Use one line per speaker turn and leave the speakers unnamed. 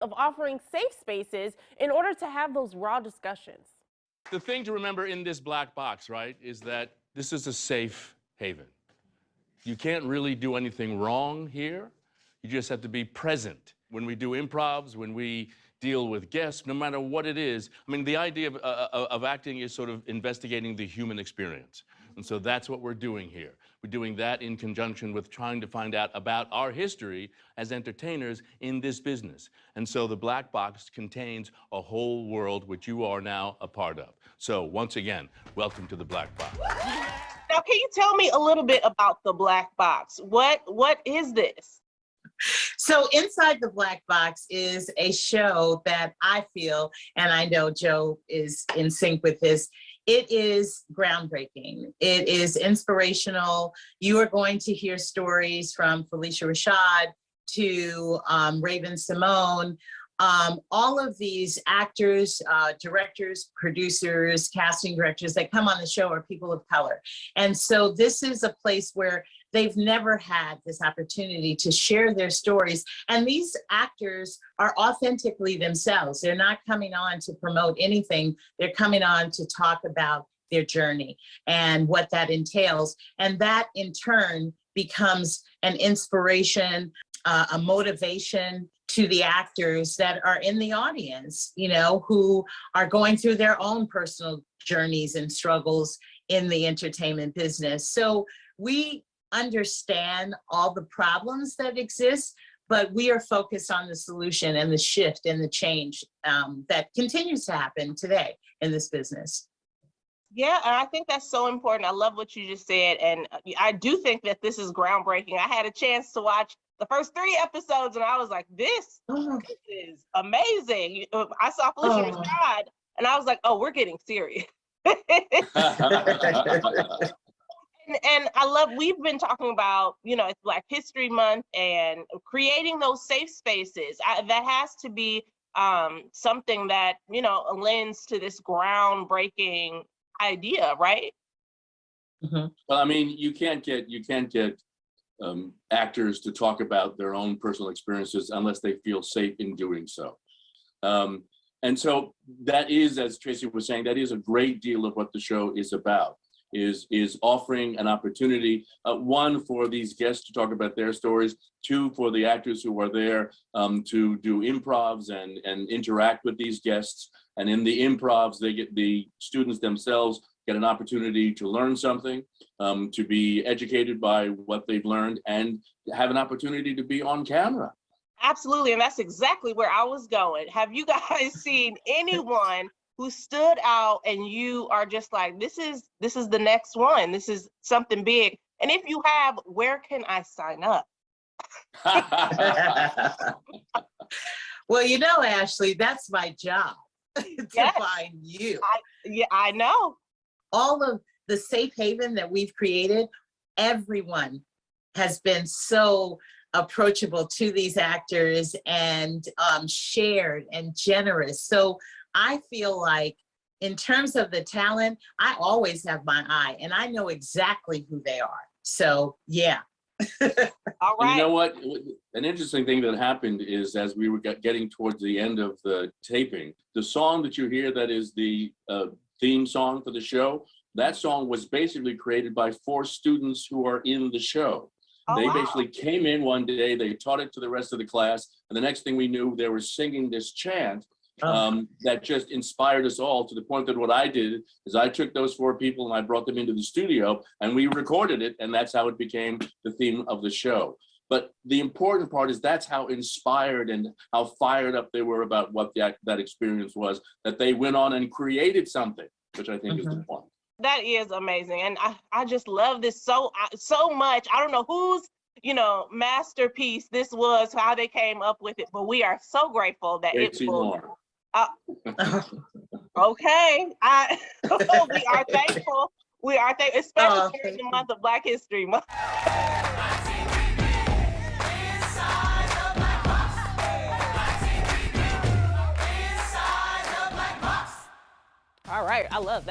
of offering safe spaces in order to have those raw discussions.
The thing to remember in this black box, right, is that this is a safe haven. You can't really do anything wrong here. You just have to be present. When we do improvs, when we deal with guests, no matter what it is, I mean, the idea of acting is sort of investigating the human experience. And so that's what we're doing here. We're doing that in conjunction with trying to find out about our history as entertainers in this business. And so the black box contains a whole world which you are now a part of. So once again, welcome to the black box.
Now, can you tell me a little bit about the black box? What is this?
So inside the black box is a show that I feel, and I know Joe is in sync with this, it is groundbreaking. It is inspirational. You are going to hear stories from Felicia Rashad to Raven Simone. All of these actors, directors, producers, casting directors that come on the show are people of color. And so this is a place where they've never had this opportunity to share their stories. And these actors are authentically themselves. They're not coming on to promote anything. They're coming on to talk about their journey and what that entails. And that in turn becomes an inspiration, a motivation to the actors that are in the audience, you know, who are going through their own personal journeys and struggles in the entertainment business. So we understand all the problems that exist, but we are focused on the solution and the shift and the change that continues to happen today in this business.
Yeah, and I think that's so important. I love what you just said. And I do think that this is groundbreaking. I had a chance to watch the first 3 episodes and I was like, this is amazing. I saw Felicia Rashad and I was like, oh, we're getting serious. And I love, we've been talking about, you know, it's Black History Month and creating those safe spaces. That has to be something that, you know, lends to this groundbreaking idea, right?
Mm-hmm. Well, I mean, you can't get actors to talk about their own personal experiences unless they feel safe in doing so. And so that is, as Tracy was saying, that is a great deal of what the show is about. Is offering an opportunity, one, for these guests to talk about their stories, 2, for the actors who are there to do improvs and interact with these guests. And in the improvs, the students themselves get an opportunity to learn something, to be educated by what they've learned, and have an opportunity to be on camera.
Absolutely, and that's exactly where I was going. Have you guys seen anyone who stood out and you are just like, this is the next one, this is something big? And if you have, where can I sign up?
Well, you know, Ashley, that's my job to find you.
I know.
All of the safe haven that we've created, everyone has been so approachable to these actors and shared and generous. So I feel like in terms of the talent, I always have my eye and I know exactly who they are. So yeah.
All right.
And you know what? An interesting thing that happened is as we were getting towards the end of the taping, the song that you hear that is the theme song for the show, that song was basically created by 4 students who are in the show. They basically came in one day, they taught it to the rest of the class, and the next thing we knew, they were singing this chant that just inspired us all, to the point that what I did is I took those 4 people and I brought them into the studio and we recorded it, and that's how it became the theme of the show. But the important part is that's how inspired and how fired up they were about what that experience was, that they went on and created something, which I think is the point.
That is amazing. And I just love this so much. I don't know whose, you know, masterpiece this was, how they came up with it, but we are so grateful that it was. Okay. We are thankful. We are thankful, especially during the month of Black History Month.
All right, I love that.